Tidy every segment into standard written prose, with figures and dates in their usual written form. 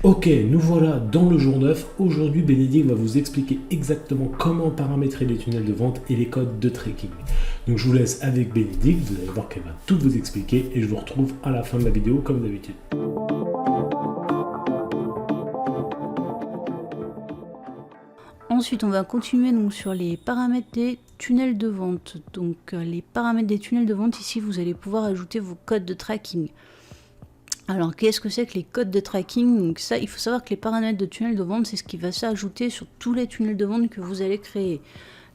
Ok, nous voilà dans le jour 9. Aujourd'hui, Bénédicte va vous expliquer exactement comment paramétrer les tunnels de vente et les codes de tracking. Donc je vous laisse avec Bénédicte, vous allez voir qu'elle va tout vous expliquer et je vous retrouve à la fin de la vidéo comme d'habitude. Ensuite, on va continuer donc sur les paramètres des tunnels de vente. Donc les paramètres des tunnels de vente, ici vous allez pouvoir ajouter vos codes de tracking. Alors, qu'est-ce que c'est que les codes de tracking? Donc ça, il faut savoir que les paramètres de tunnels de vente, c'est ce qui va s'ajouter sur tous les tunnels de vente que vous allez créer.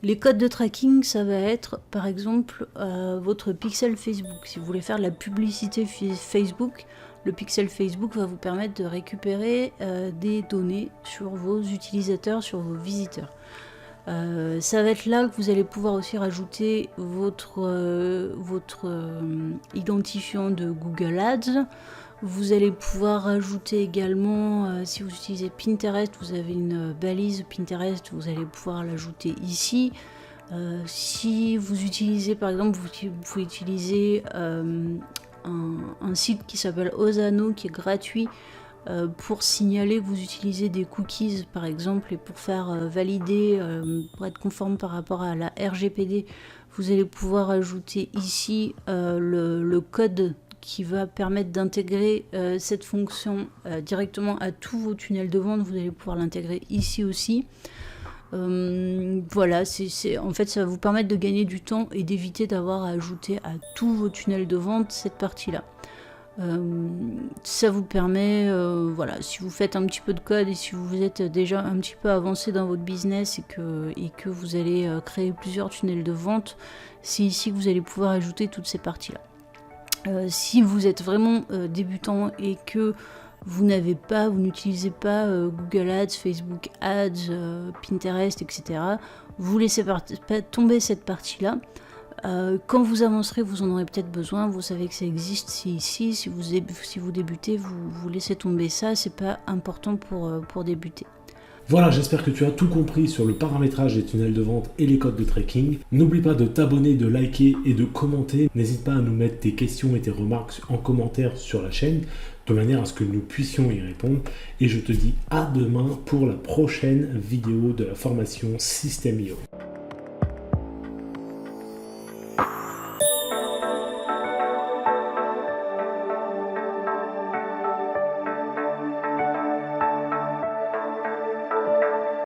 Les codes de tracking, ça va être, par exemple, votre pixel Facebook. Si vous voulez faire de la publicité Facebook, le pixel Facebook va vous permettre de récupérer des données sur vos utilisateurs, sur vos visiteurs. Ça va être là que vous allez pouvoir aussi rajouter votre identifiant de Google Ads. Vous allez pouvoir rajouter également, si vous utilisez Pinterest, vous avez une balise Pinterest, vous allez pouvoir l'ajouter ici. Si vous utilisez, par exemple, vous pouvez utiliser un site qui s'appelle Ozano, qui est gratuit, pour signaler que vous utilisez des cookies, par exemple, et pour faire valider, pour être conforme par rapport à la RGPD, vous allez pouvoir ajouter ici le code qui va permettre d'intégrer cette fonction directement à tous vos tunnels de vente. Vous allez pouvoir l'intégrer ici aussi. Voilà, en fait, ça va vous permettre de gagner du temps et d'éviter d'avoir à ajouter à tous vos tunnels de vente cette partie-là. Ça vous permet, voilà, si vous faites un petit peu de code et si vous êtes déjà un petit peu avancé dans votre business et que vous allez créer plusieurs tunnels de vente, c'est ici que vous allez pouvoir ajouter toutes ces parties-là. Si vous êtes vraiment débutant et que vous n'utilisez pas Google Ads, Facebook Ads, Pinterest, etc., vous laissez tomber cette partie-là. Quand vous avancerez, vous en aurez peut-être besoin, vous savez que ça existe, c'est ici. Si vous débutez, vous laissez tomber ça, c'est pas important pour débuter. Voilà, j'espère que tu as tout compris sur le paramétrage des tunnels de vente et les codes de tracking. N'oublie pas de t'abonner, de liker et de commenter. N'hésite pas à nous mettre tes questions et tes remarques en commentaire sur la chaîne, de manière à ce que nous puissions y répondre. Et je te dis à demain pour la prochaine vidéo de la formation System.io.